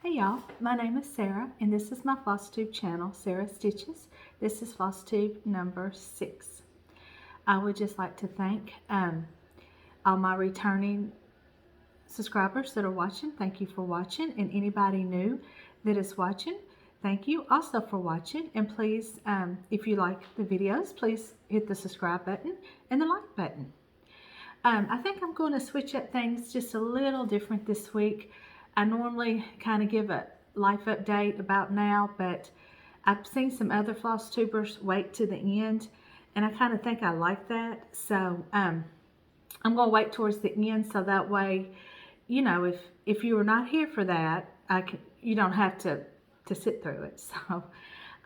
Hey y'all, my name is Sarah and this is my Flosstube channel, Sarah Stitches. This is Flosstube number 6. I would just like to thank all my returning subscribers that are watching. Thank you for watching, and anybody new that is watching, thank you also for watching. And please, if you like the videos, please hit the subscribe button and the like button. I think I'm going to switch up things just a little different this week. I normally kind of give a life update about now, but I've seen some other floss tubers wait to the end, and I kind of think I like that. So I'm going to wait towards the end, so that way, you know, if you were not here for that, you don't have to sit through it. So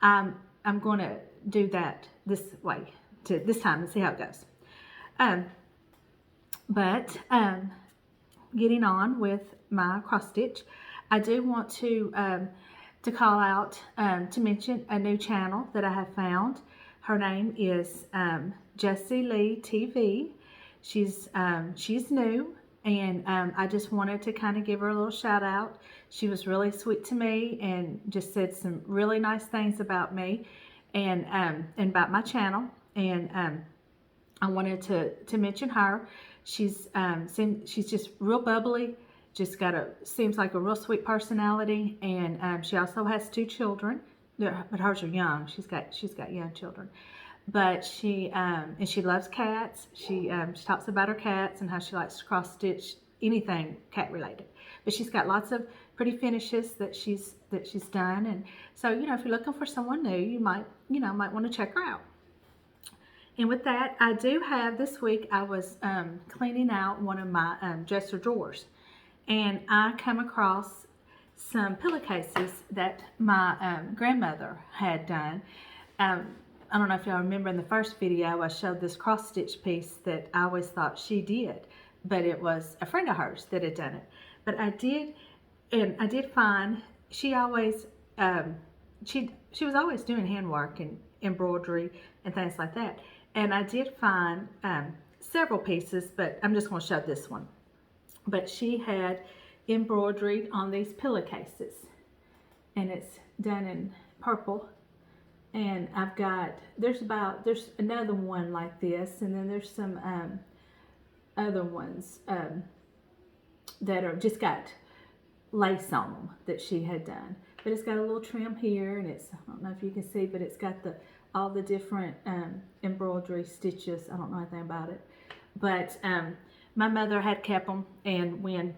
I'm going to do that this way this time and see how it goes. But getting on with my cross stitch, I do want to call out to mention a new channel that I have found. Her name is Jessie Lee TV. She's new, and I just wanted to kind of give her a little shout out. She was really sweet to me and just said some really nice things about me and about my channel, and I wanted to mention her. She's just real bubbly, just seems like a real sweet personality, and she also has 2 children, but hers are young. She's got young children, but she loves cats. She talks about her cats and how she likes to cross stitch anything cat related. But she's got lots of pretty finishes that she's done, and so if you're looking for someone new, you might want to check her out. And with that, I do have this week, I was cleaning out one of my dresser drawers, and I come across some pillowcases that my grandmother had done. I don't know if y'all remember in the first video, I showed this cross stitch piece that I always thought she did, but it was a friend of hers that had done it. But I did find she always, she was always doing handwork and embroidery and things like that. And I did find several pieces, but I'm just going to show this one. But she had embroidered on these pillowcases, and it's done in purple. And I've got, there's another one like this, and then there's some other ones that are just got lace on them that she had done. But it's got a little trim here, and I don't know if you can see, but it's got all the different embroidery stitches. I don't know anything about it, but my mother had kept them, and when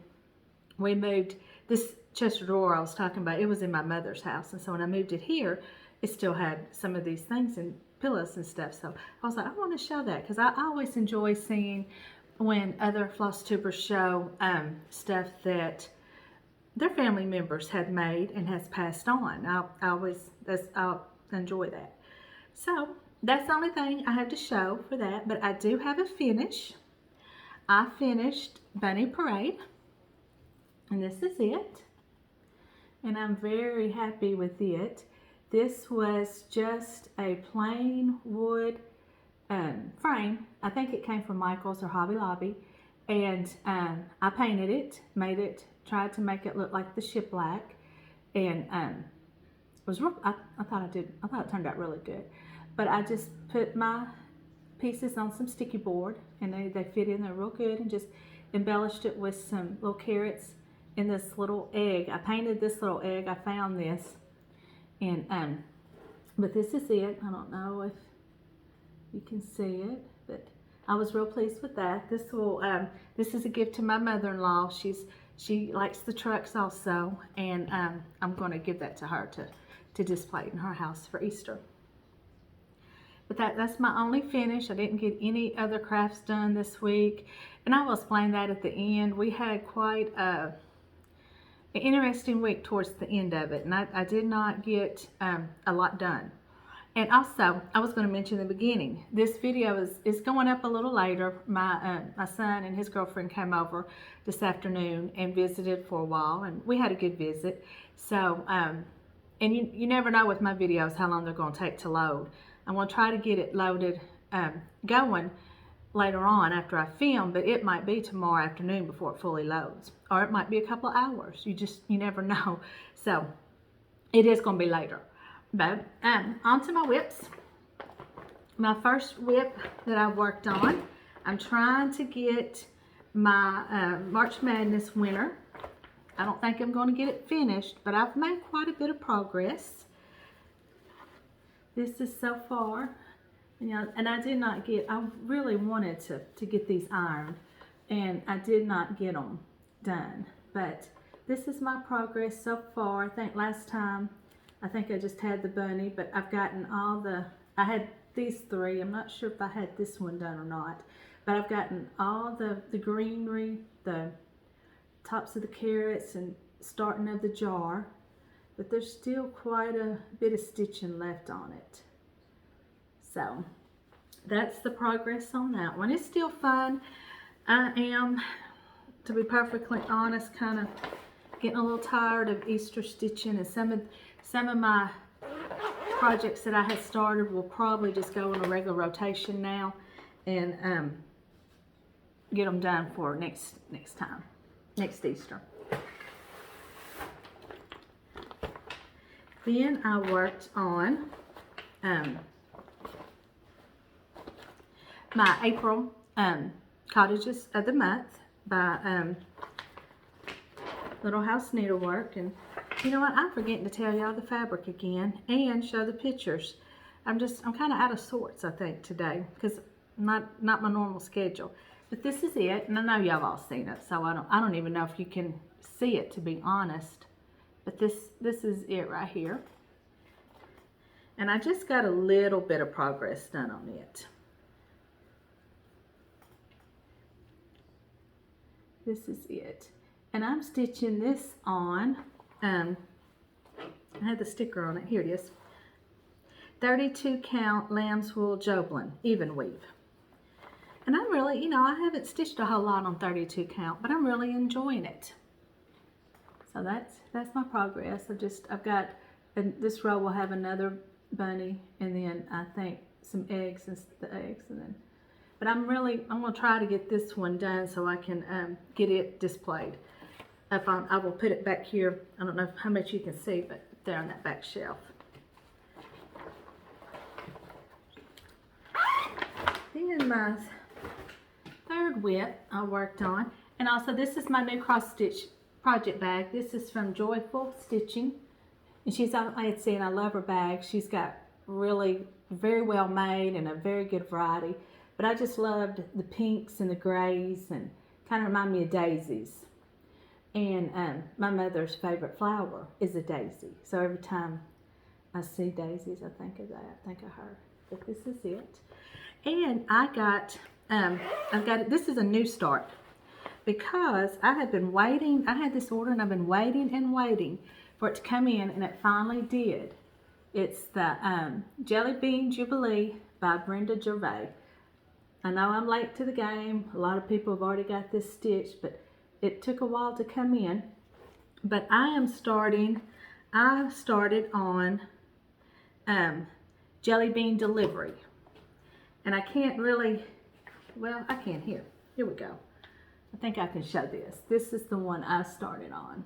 we moved, this chest of drawer I was talking about, it was in my mother's house, and so when I moved it here, it still had some of these things and pillows and stuff. So I was like, I want to show that, because I always enjoy seeing when other floss tubers show stuff that their family members had made and has passed on. I'll enjoy that. So that's the only thing I have to show for that, but I do have a finish. I finished Bunny Parade, and this is it, and I'm very happy with it. This was just a plain wood frame. I think it came from Michael's or Hobby Lobby, and I painted it, tried to make it look like the shiplap, and was real, I thought it turned out really good. But I just put my pieces on some sticky board, and they fit in there real good, and just embellished it with some little carrots and this little egg. I painted this little egg. I found this, and but this is it. I don't know if you can see it, but I was real pleased with that. This is a gift to my mother-in-law. She likes the trucks also, and I'm going to give that to her to display in her house for Easter. But that's my only finish. I didn't get any other crafts done this week, and I will explain that at the end. We had quite an interesting week towards the end of it, and I did not get a lot done. And also, I was going to mention in the beginning, this video is going up a little later. My son and his girlfriend came over this afternoon and visited for a while, and we had a good visit. So, and you never know with my videos how long they're going to take to load. I'm going to try to get it loaded, going later on after I film, but it might be tomorrow afternoon before it fully loads, or it might be a couple of hours. You never know. So it is going to be later. But onto my whips. My first whip that I worked on, I'm trying to get my March Madness winner. I don't think I'm going to get it finished, but I've made quite a bit of progress. This is so far. You know, and I did not get, I really wanted to get these ironed, and I did not get them done. But this is my progress so far. I think last time, I think I just had the bunny, but I've gotten all the, I had these three. I'm not sure if I had this one done or not, but I've gotten all the greenery, the tops of the carrots, and starting of the jar. But there's still quite a bit of stitching left on it. So that's the progress on that one. It's still fun. I am, to be perfectly honest, kind of getting a little tired of Easter stitching, and some of my projects that I had started will probably just go on a regular rotation now, and get them done for next Easter. Then I worked on my April Cottages of the Month by Little House Needlework. And you know what, I'm forgetting to tell y'all the fabric again and show the pictures. I'm kind of out of sorts, I think, today, because not my normal schedule. But this is it, and I know y'all all seen it, so I don't even know if you can see it, to be honest. But this is it right here. And I just got a little bit of progress done on it. This is it. And I'm stitching this on, I had the sticker on it, here it is. 32 count lamb's wool Joblin, even weave. And I'm really, you know, I haven't stitched a whole lot on 32 count, but I'm really enjoying it. So that's my progress. I've got, and this row will have another bunny, and then I think some eggs, and the eggs, and then, but I'm gonna try to get this one done so I can get it displayed. I will put it back here. I don't know how much you can see, but there on that back shelf. Then my third whip I worked on, and also this is my new cross stitch project bag. This is from Joyful Stitching, and she's, I had seen, I love her bag. She's got really very well made and a very good variety, but I just loved the pinks and the grays, and kind of remind me of daisies. And my mother's favorite flower is a daisy, so every time I see daisies, I think of that, I think of her. But this is it. And I've got it, this is a new start, because I had been waiting, I had this order and I've been waiting and waiting for it to come in, and it finally did. It's the Jelly Bean Jubilee by Brenda Gervais. I know I'm late to the game. A lot of people have already got this stitched, but it took a while to come in. But I started on Jelly Bean Delivery. And I can't really, well, I can here. Here we go. I think I can show this. This is the one I started on.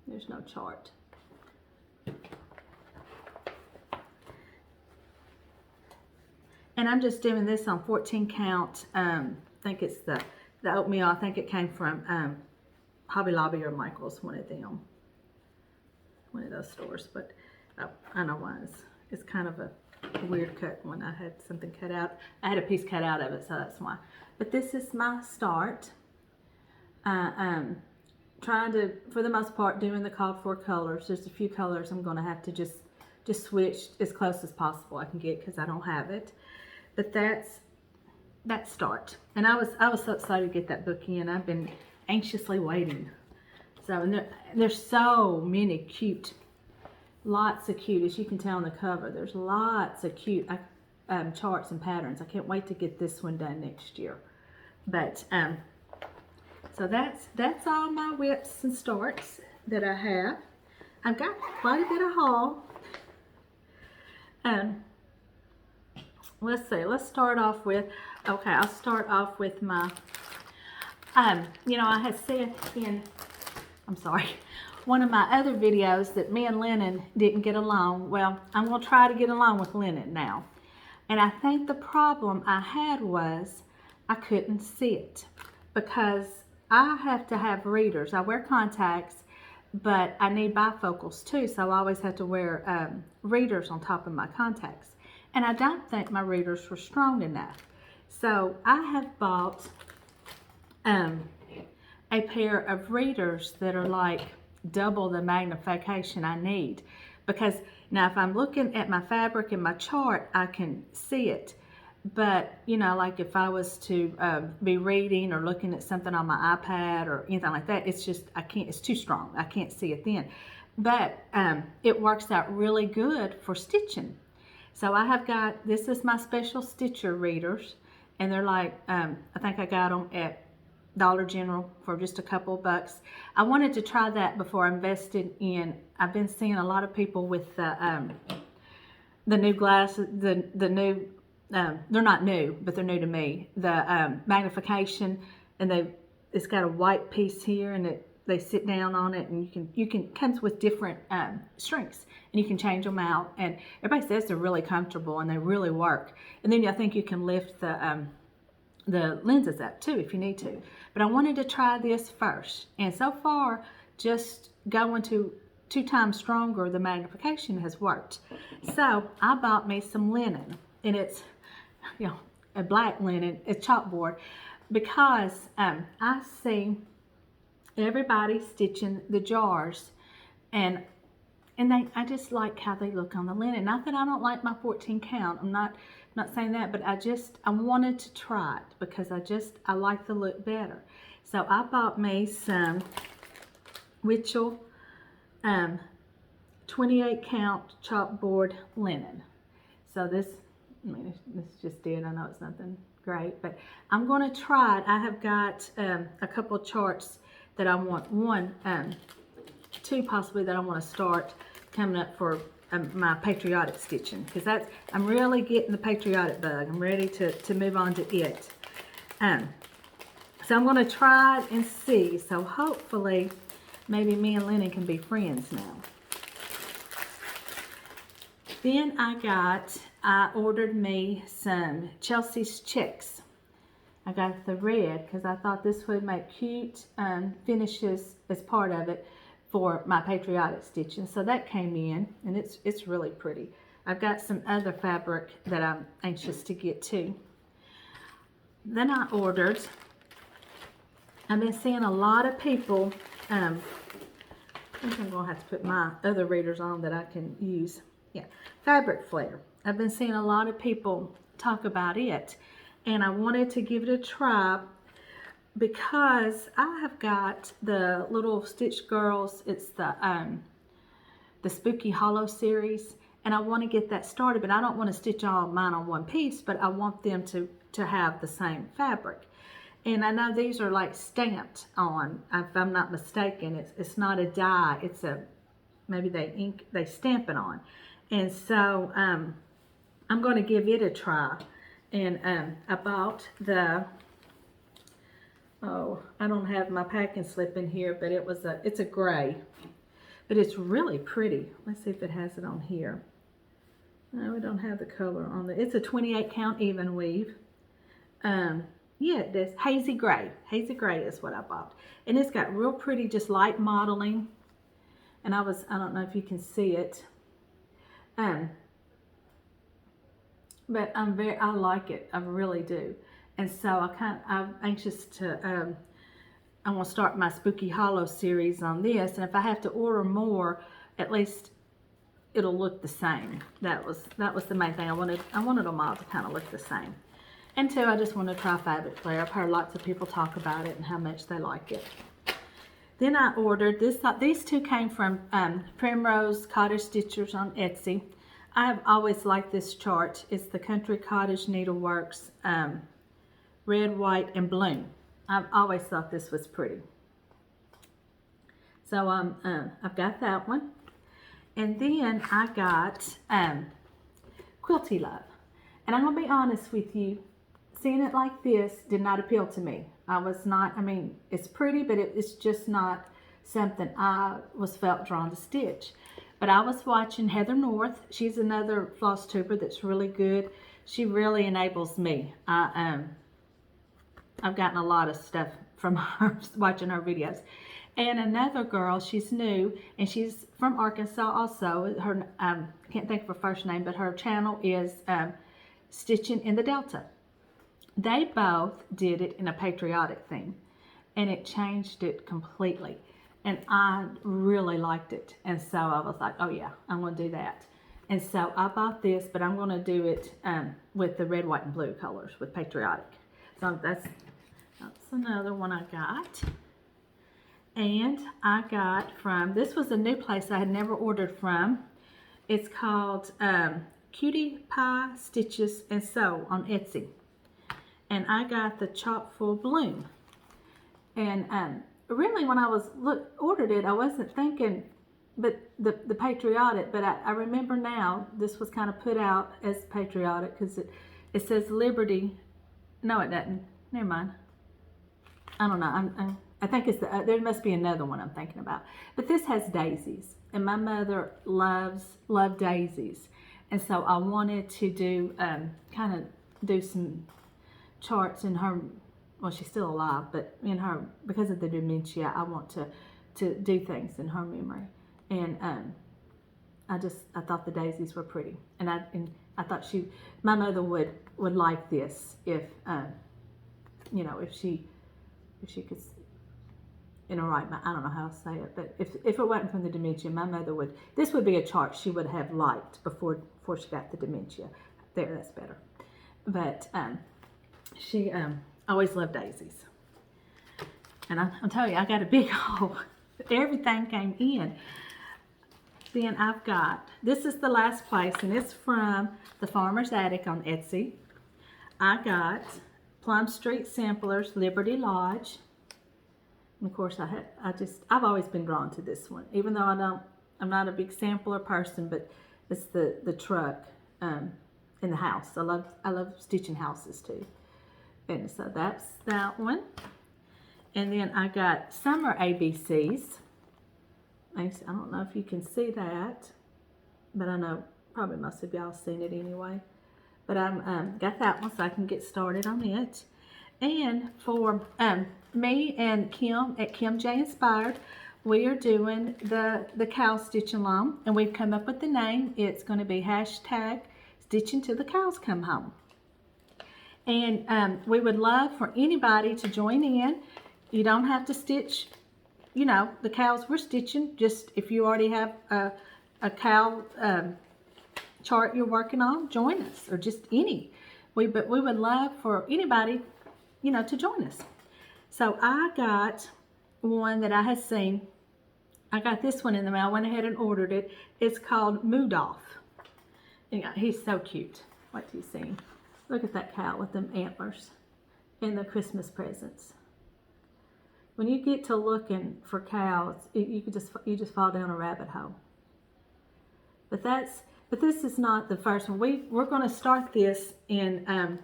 There's no chart. And I'm just doing this on 14 count. I think it's the oatmeal. I think it came from Hobby Lobby or Michael's, one of them. One of those stores. But I know why it's kind of a weird cut one. I had something cut out. I had a piece cut out of it, so that's why. But this is my start. Trying to, for the most part, doing the called for colors. There's a few colors I'm going to have to just switch as close as possible I can get, because I don't have it. But that's that start. And I was so excited to get that book in. I've been anxiously waiting. So, and there's so many cute, lots of cute, as you can tell on the cover, there's lots of cute charts and patterns. I can't wait to get this one done next year. But so that's all my whips and starts that I have. I've got quite a bit of haul. Let's see, let's start off with, Okay, I'll start off with my, you know, I had said in, I'm sorry, one of my other videos that me and Lennon didn't get along. Well, I'm going to try to get along with Lennon now. And I think the problem I had was I couldn't see it because I have to have readers. I wear contacts, but I need bifocals too, so I always have to wear readers on top of my contacts. And I don't think my readers were strong enough. So I have bought a pair of readers that are like double the magnification I need, because now if I'm looking at my fabric in my chart, I can see it. But you know, like if I was to be reading or looking at something on my iPad or anything like that, it's just, I can't, it's too strong. I can't see it then. But it works out really good for stitching. So I have got, this is my special stitcher readers, and they're like, I think I got them at Dollar General for just a couple bucks. I wanted to try that before I invested in, I've been seeing a lot of people with the new glasses, the new, they're not new, but they're new to me. The magnification, and it's got a white piece here, and they sit down on it, and you can comes with different strengths, and you can change them out. And everybody says they're really comfortable and they really work. And then I think you can lift the lenses up too if you need to. But I wanted to try this first, and so far just going to 2 times stronger, the magnification has worked. So I bought me some linen, and it's, you know, a black linen, a chalkboard, because I see everybody stitching the jars, and I just like how they look on the linen. Not that I don't like my 14 count. I'm not saying that, but I wanted to try it because I like the look better. So I bought me some Witchell 28 count chalkboard linen. So this, I mean, this just did. I know it's nothing great, but I'm going to try it. I have got a couple charts that I want, two possibly, that I want to start coming up for my patriotic stitching, because I'm really getting the patriotic bug. I'm ready to move on to it. So I'm going to try it and see. So hopefully maybe me and Lennon can be friends now. Then I ordered me some Chelsea's checks. I got the red because I thought this would make cute finishes as part of it for my patriotic stitching. So that came in, and it's really pretty. I've got some other fabric that I'm anxious to get too. Then I ordered, I've been seeing a lot of people, I think I'm gonna have to put my other readers on that I can use. Yeah, Fabric Flare. I've been seeing a lot of people talk about it, and I wanted to give it a try because I have got the little Stitch Girls. It's the Spooky Hollow series, and I want to get that started, but I don't want to stitch all mine on one piece, but I want them to have the same fabric. And I know these are like stamped on, if I'm not mistaken. It's not a die, it's maybe they stamp it on. And so I'm going to give it a try. And I bought I don't have my packing slip in here, but it's a gray, but it's really pretty. Let's see if it has it on here. No, we don't have the color on it. It's a 28 count even weave. Yeah, it is hazy gray. Hazy gray is what I bought, and it's got real pretty, just light modeling. And I don't know if you can see it, but I like it. I really do. And so I'm anxious to, I want to start my Spooky Hollow series on this. And if I have to order more, at least it'll look the same. That was the main thing. I wanted them all to kind of look the same. And two, I just want to try Fabric Flare. I've heard lots of people talk about it and how much they like it. Then I ordered this. These two came from Primrose Cottage Stitchers on Etsy. I have always liked this chart. It's the Country Cottage Needleworks Red, White, and Bloom. I've always thought this was pretty. So I've got that one. And then I got Quilty Love. And I'm going to be honest with you, seeing it like this did not appeal to me. I was not, I mean, it's pretty, but it's just not something I felt drawn to stitch. But I was watching Heather North. She's another floss tuber that's really good. She really enables me. I've gotten a lot of stuff from her, watching her videos. And another girl, she's new, and she's from Arkansas also. Her, I can't think of her first name, but her channel is Stitching in the Delta. They both did it in a patriotic theme, and it changed it completely. And I really liked it. And so I was like, oh yeah, I'm going to do that. And so I bought this, but I'm going to do it with the red, white, and blue colors with patriotic. So that's another one I got. And I got from, this was a new place I had never ordered from. It's called Cutie Pie Stitches and Sew on Etsy. And I got the Chock full bloom. And really when I ordered it, I wasn't thinking, but the patriotic, but I remember now this was kind of put out as patriotic because it says Liberty. No, it doesn't. Never mind. I don't know. I think it's there must be another one I'm thinking about. But this has daisies, and my mother loved daisies, and so I wanted to do kind of do some charts in her. Well, she's still alive, but in her, because of the dementia, I want to do things in her memory, and I thought the daisies were pretty, and I thought my mother would like this if you know, if she could. In a right, I don't know how to say it, but if it wasn't from the dementia, my mother this would be a chart she would have liked before she got the dementia. There, that's better. But she always loved daisies. And I'll tell you, I got a big haul. Everything came in. Then I've got, this is the last place, and it's from the Farmer's Attic on Etsy. I got Plum Street Samplers, Liberty Lodge. And of course, I've always been drawn to this one, even though I'm not a big sampler person, but it's the truck in the house. I love stitching houses too. And so that's that one. And then I got Summer ABCs. I don't know if you can see that, but I know probably most of y'all seen it anyway. But I've got that one so I can get started on it. And for me and Kim at Kim J Inspired, we are doing the cow stitch along, and we've come up with the name. It's going to be hashtag Stitching Till the Cows Come Home. And we would love for anybody to join in. You don't have to stitch, you know, the cows we're stitching. Just if you already have a cow chart you're working on, join us, or just any. But we would love for anybody, you know, to join us. So I got one that I had seen. I got this one in the mail. I went ahead and ordered it. It's called Moodolph. He's so cute. Wait till you see him. Look at that cow with them antlers and the Christmas presents. When you get to looking for cows, you just fall down a rabbit hole. But this is not the first one. We're going to start this in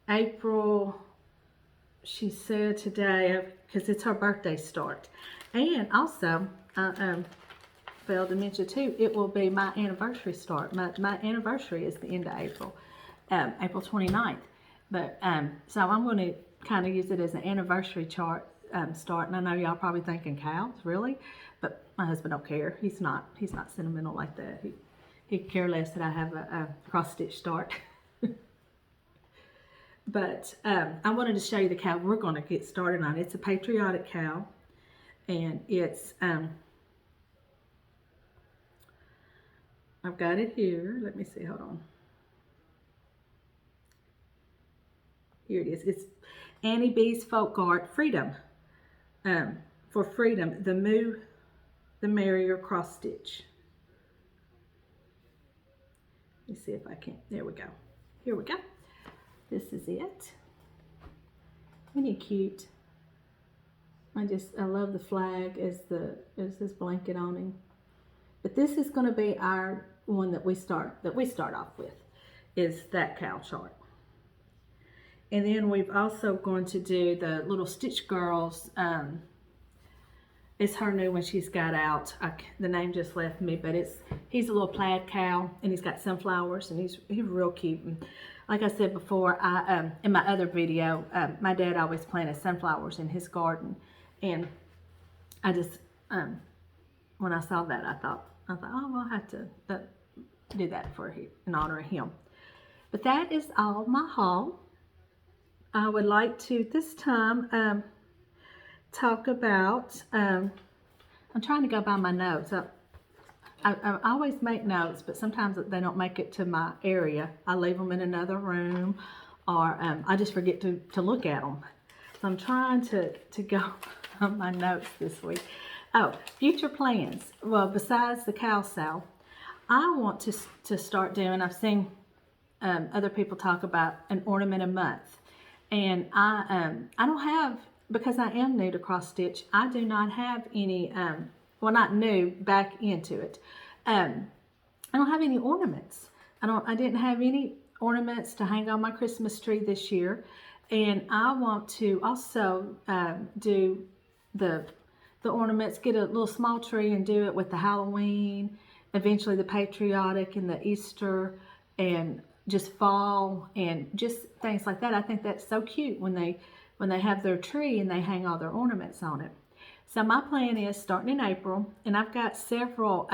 April. She said today, because it's her birthday start. And also, failed to mention too, it will be my anniversary start. My anniversary is the end of April, April 29th. But so I'm going to kind of use it as an anniversary chart start. And I know y'all probably thinking, cows, really? But my husband don't care. He's not sentimental like that. He could care less that I have a cross stitch start. But I wanted to show you the cow we're going to get started on. It's a patriotic cow, and it's I've got it here. Let me see. Hold on. Here it is. It's Annie B's Folk Art Freedom. For freedom, the merrier cross stitch. Let me see if I can. There we go. Here we go. This is it. Isn't he cute? I love the flag as this blanket on him. But this is going to be our one that we start off with, is that cow chart. And then we've also going to do the little Stitch Girls. It's her new one she's got out. The name just left me, but he's a little plaid cow, and he's got sunflowers, and he's real cute. And like I said before, in my other video, my dad always planted sunflowers in his garden, and I just when I saw that, I thought, oh, well, I'll have to do that for him in honor of him. But that is all my haul. I would like to this time talk about, I'm trying to go by my notes. I always make notes, but sometimes they don't make it to my area. I leave them in another room, or I just forget to look at them. So I'm trying to go on my notes this week. Oh, future plans. Well, besides the cow sow, I want to start doing, I've seen other people talk about an ornament a month. And I don't have, because I am new to cross stitch, I do not have any, well, not new, back into it. I don't have any ornaments. I didn't have any ornaments to hang on my Christmas tree this year. And I want to also do the ornaments, get a little small tree and do it with the Halloween, eventually the patriotic and the Easter, and just fall and just things like that. I think that's so cute when they have their tree and they hang all their ornaments on it. So my plan is starting in April, and I've got several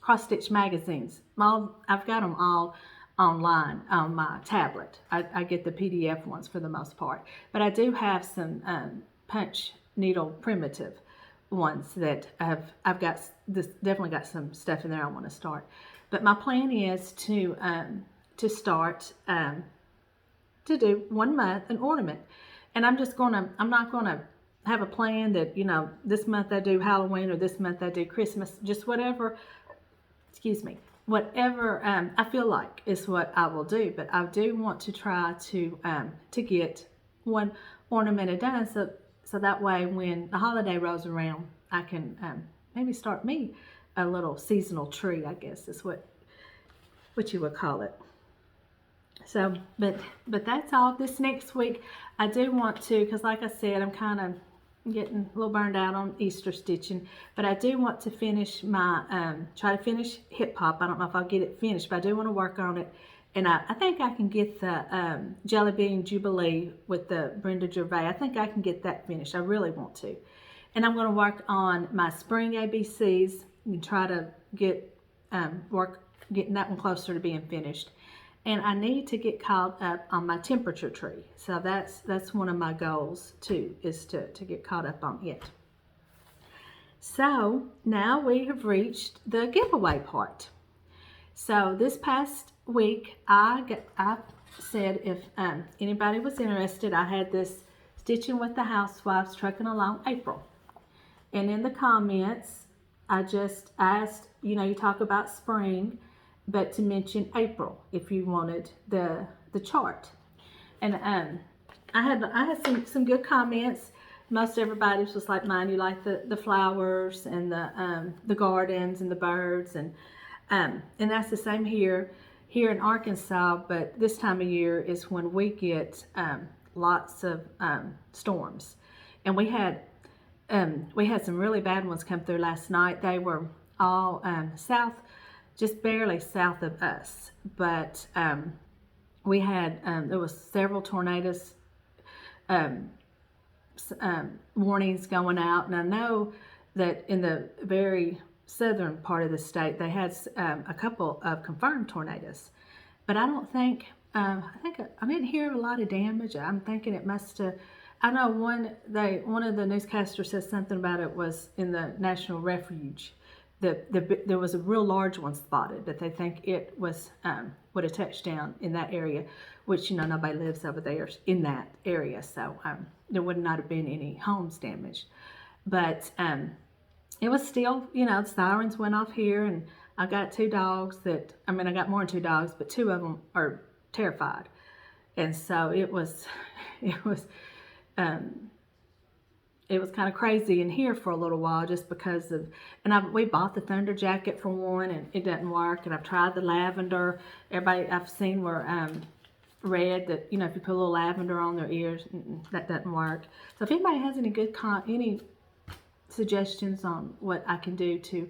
cross stitch magazines. I've got them all online on my tablet. I get the PDF ones for the most part, but I do have some punch needle primitive ones that I've got definitely got some stuff in there I want to start. But my plan is to start to do 1 month an ornament, and I'm not gonna have a plan that, you know, this month I do Halloween or this month I do Christmas. Just whatever, whatever I feel like is what I will do. But I do want to try to get 1 ornament done, so that way when the holiday rolls around, I can maybe start me a little seasonal tree, I guess is what you would call it. So, but that's all. This next week, I do want to, because like I said, I'm kind of getting a little burned out on Easter stitching, but I do want to finish my, try to finish hip hop. I don't know if I'll get it finished, but I do want to work on it. And I think I can get the Jelly Bean Jubilee with the Brenda Gervais. I think I can get that finished. I really want to. And I'm going to work on my spring ABCs and try to get getting that one closer to being finished. And I need to get caught up on my temperature tree. So that's one of my goals too, is to get caught up on it. So now we have reached the giveaway part. So this past week, I said if anybody was interested, I had this Stitching with the Housewives Trucking Along April. And in the comments, I just asked, you know, you talk about spring, but to mention April if you wanted the chart. And I had some good comments. Most everybody's just like mine. You like the flowers and the gardens and the birds, and that's the same here in Arkansas. But this time of year is when we get lots of storms, and we had some really bad ones come through last night. They were all south, just barely south of us, but we had there was several tornadoes warnings going out, and I know that in the very southern part of the state they had a couple of confirmed tornadoes, but I don't think I didn't hear a lot of damage. I'm thinking it must have. I know one of the newscasters said something about it was in the National Refuge. There was a real large one spotted, but they think it was would have touched down in that area, which, you know, nobody lives over there in that area, so there would not have been any homes damaged. But it was still, you know, the sirens went off here, and I got 2 dogs that, I got more than 2 dogs, but 2 of them are terrified, and so it was kind of crazy in here for a little while, just because of, and we bought the thunder jacket for one, and it doesn't work, and I've tried the lavender. Everybody I've seen were read that, you know, if you put a little lavender on their ears, that doesn't work. So if anybody has any good any suggestions on what I can do to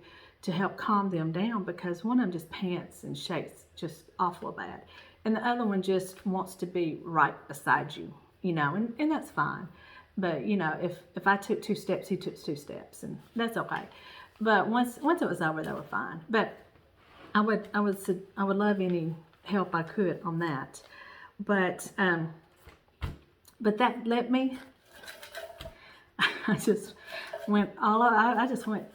help calm them down, because one of them just pants and shakes just awful bad, and the other one just wants to be right beside you, you know, and that's fine. But you know, if I took 2 steps, he took 2 steps, and that's okay. But once it was over, they were fine. But I would love any help I could on that. But that let me. I just went I just went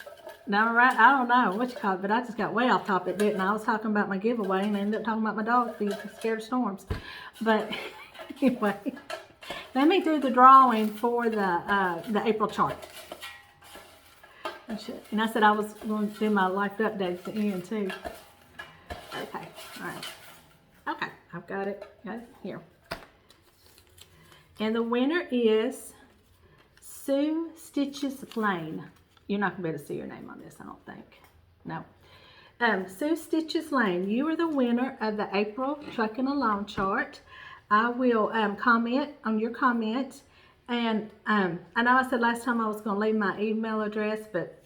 down right. I don't know what you call it, but I just got way off topic, didn't I? I was talking about my giveaway and I ended up talking about my dog being scared of storms. But anyway, let me do the drawing for the April chart. And I said I was going to do my life update at the end too. Okay, all right. Okay, I've got it here. And the winner is Sue Stitches Lane. You're not going to be able to see your name on this, I don't think. No. Sue Stitches Lane, you are the winner of the April Trucking Alone chart. I will comment on your comment. And I know I said last time I was going to leave my email address, but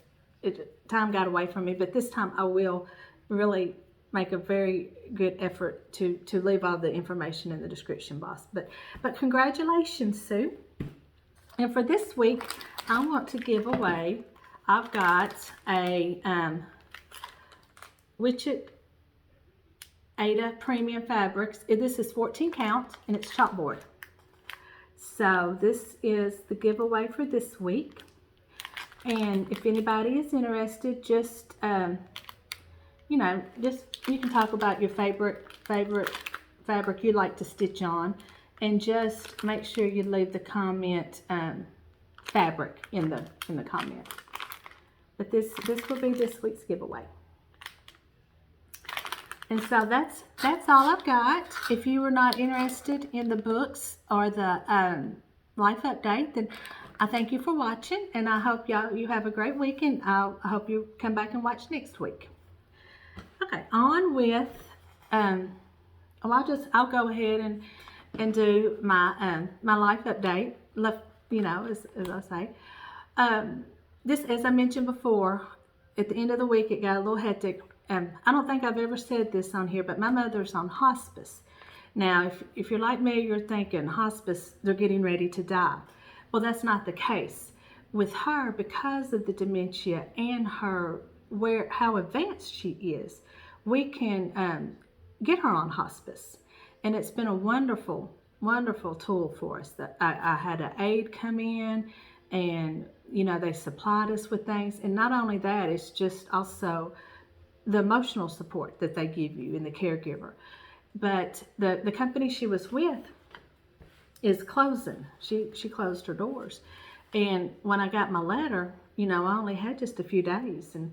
time got away from me. But this time I will really make a very good effort to leave all the information in the description box. But congratulations, Sue. And for this week, I want to give away, I've got a Witchet Ada Premium Fabrics. This is 14 count and it's chalkboard. So this is the giveaway for this week. And if anybody is interested, just you know, you can talk about your favorite fabric you like to stitch on, and just make sure you leave the comment fabric in the comment. But this will be this week's giveaway. And so that's all I've got. If you were not interested in the books or the life update, then I thank you for watching, and I hope you have a great week, and I hope you come back and watch next week. Okay, on with I'll go ahead and do my my life update. You know, as I say, this, as I mentioned before, at the end of the week it got a little hectic. I don't think I've ever said this on here, but my mother's on hospice. Now, if you're like me, you're thinking hospice, they're getting ready to die. Well, that's not the case. With her, because of the dementia and how advanced she is, we can get her on hospice. And it's been a wonderful, wonderful tool for us. That I had an aide come in, and you know, they supplied us with things. And not only that, it's just also the emotional support that they give you and the caregiver. But the company she was with is closing. She closed her doors. And when I got my letter, you know, I only had just a few days, and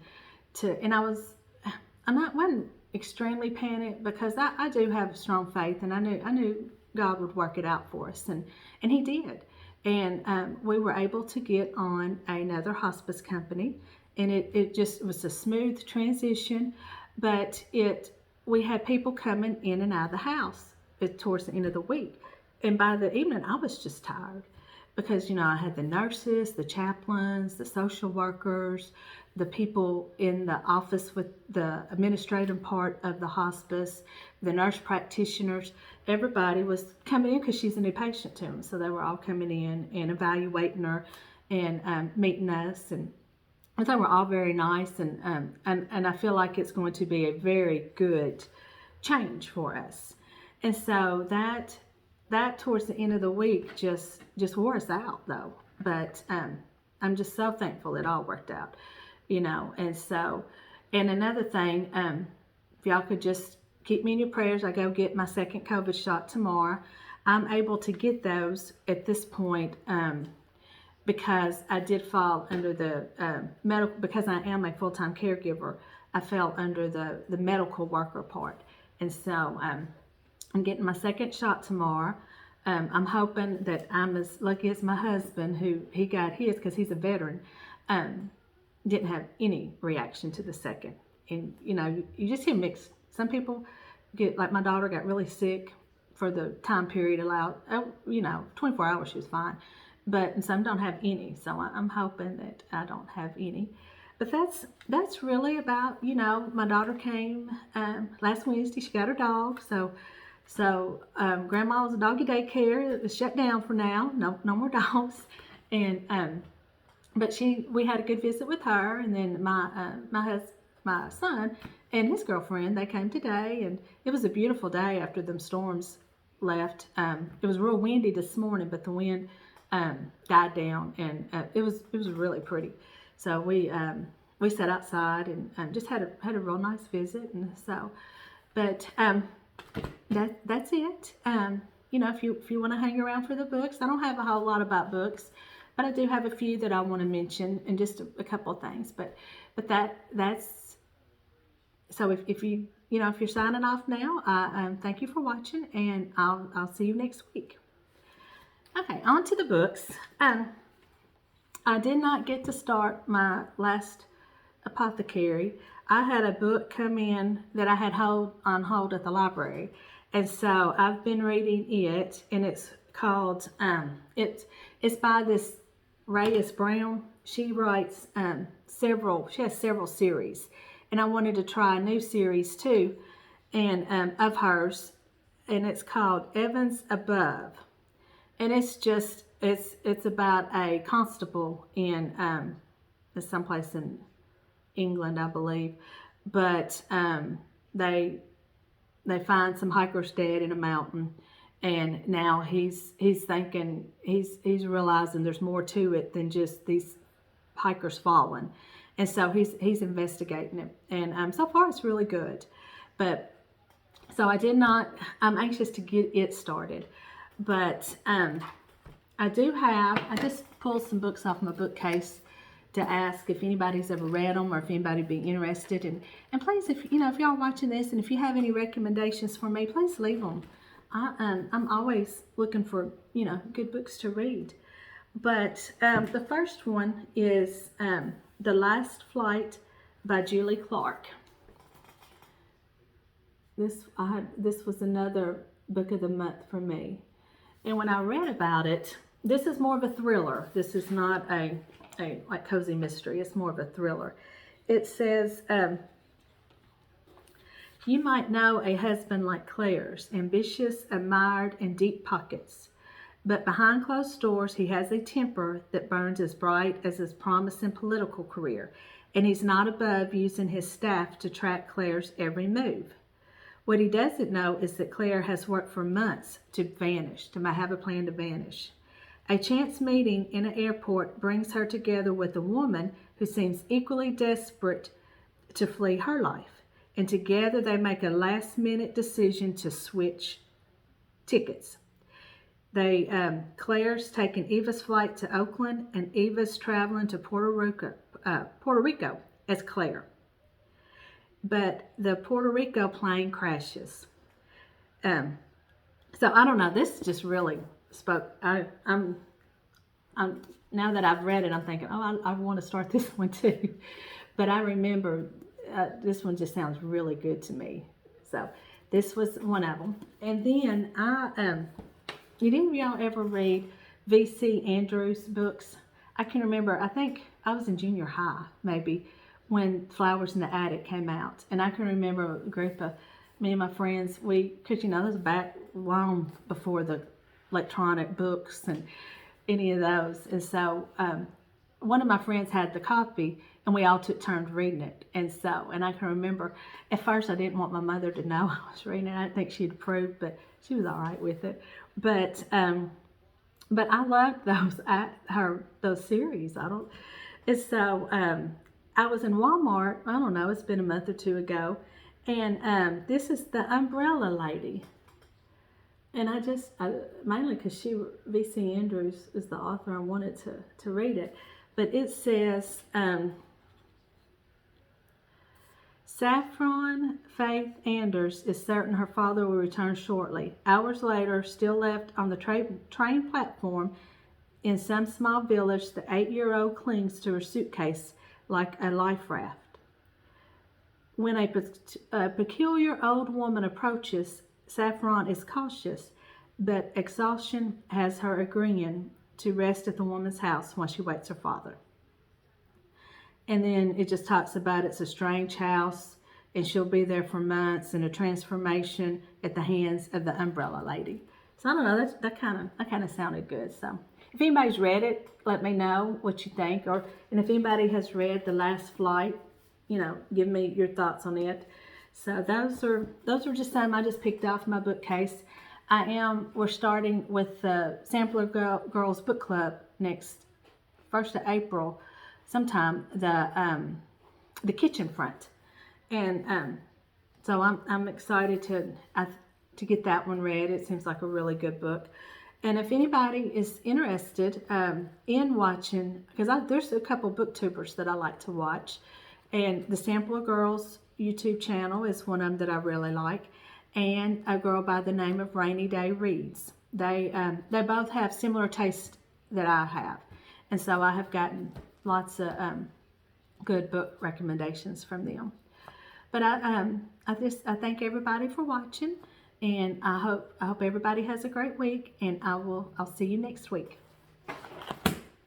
I wasn't extremely panicked, because I do have strong faith, and I knew God would work it out for us, and He did. And we were able to get on another hospice company, and it just was a smooth transition. But we had people coming in and out of the house towards the end of the week. And by the evening, I was just tired, because, you know, I had the nurses, the chaplains, the social workers, the people in the office with the administrative part of the hospice, the nurse practitioners. Everybody was coming in because she's a new patient to them. So they were all coming in and evaluating her and meeting us. And they were all very nice. And I feel like it's going to be a very good change for us. And so that towards the end of the week just wore us out, though. But I'm just so thankful it all worked out, you know. And so, and another thing, if y'all could just keep me in your prayers. I go get my second COVID shot tomorrow. I'm able to get those at this point because I did fall under the medical, because I am a full-time caregiver, I fell under the medical worker part. And so I'm getting my second shot tomorrow. I'm hoping that I'm as lucky as my husband, who he got his because he's a veteran, didn't have any reaction to the second. And, you know, you just hear mixed. Some people get, like my daughter got really sick for the time period allowed. 24 hours she was fine, but some don't have any. So I'm hoping that I don't have any. But that's really about, my daughter came last Wednesday. She got her dog, so Grandma's doggy daycare is shut down for now. No more dogs, and but we had a good visit with her, and then my son and his girlfriend, they came today, and it was a beautiful day after them storms left. It was real windy this morning, but the wind died down, and it was really pretty. So we sat outside and just had a real nice visit, and so, but that's it. If you want to hang around for the books, I don't have a whole lot about books, but I do have a few that I want to mention, and just a couple of things. But that's so. If you're signing off now, thank you for watching, and I'll see you next week. Okay, on to the books. I did not get to start my last apothecary. I had a book come in that I had on hold at the library, and so I've been reading it, and it's called it's by this Reyes Brown. She writes she has several series, and I wanted to try a new series too, and of hers, and it's called Evans Above, and it's about a constable in someplace in England, I believe, but they find some hikers dead in a mountain, and now he's thinking he's realizing there's more to it than just these hikers falling, and so he's investigating it, and so far it's really good. But so I'm anxious to get it started, but I just pulled some books off my bookcase to ask if anybody's ever read them, or if anybody be interested. And please, if y'all watching this, and if you have any recommendations for me, please leave them. I'm always looking for good books to read. But the first one is The Last Flight by Julie Clark. This was another book of the month for me, and when I read about it, this is more of a thriller. This is not a like cozy mystery. It's more of a thriller. It says, you might know a husband like Claire's, ambitious, admired, and deep pockets. But behind closed doors, he has a temper that burns as bright as his promising political career, and he's not above using his staff to track Claire's every move. What he doesn't know is that Claire has worked for months to have a plan to vanish. A chance meeting in an airport brings her together with a woman who seems equally desperate to flee her life, and together they make a last-minute decision to switch tickets. Claire's taking Eva's flight to Oakland, and Eva's traveling to Puerto Rico as Claire. But the Puerto Rico plane crashes. So I don't know. This just really spoke. I'm now that I've read it, I'm thinking, I want to start this one too. But I remember this one just sounds really good to me. So this was one of them. And then did any of y'all ever read V.C. Andrews' books? I can remember, I think I was in junior high, maybe, when Flowers in the Attic came out. And I can remember a group of me and my friends, because this was back long before the electronic books and any of those. And so one of my friends had the copy, and we all took turns reading it. And I can remember, at first I didn't want my mother to know I was reading it. I didn't think she'd approve, but she was all right with it. But I loved those series. I was in Walmart, I don't know, it's been a month or two ago, and this is The Umbrella Lady. And mainly because V.C. Andrews is the author, I wanted to read it. But it says, Saffron Faith Anders is certain her father will return shortly. Hours later, still left on the train platform in some small village, the 8-year-old clings to her suitcase like a life raft. When a peculiar old woman approaches, Saffron is cautious, but exhaustion has her agreeing to rest at the woman's house while she waits her father. And then it just talks about it's a strange house, and she'll be there for months, and a transformation at the hands of the umbrella lady. So I don't know, that kind of sounded good. So if anybody's read it, let me know what you think. And if anybody has read The Last Flight, give me your thoughts on it. So those are just some I just picked off my bookcase. We're starting with the Sampler Girls Book Club next 1st of April, sometime, the kitchen front. And so I'm excited to get that one read. It seems like a really good book. And if anybody is interested in watching, because there's a couple booktubers that I like to watch, and the Sampler Girls YouTube channel is one of them that I really like, and a girl by the name of Rainy Day Reads. They both have similar tastes that I have, and so I have gotten lots of good book recommendations from them. But I thank everybody for watching, and I hope everybody has a great week, and I'll see you next week.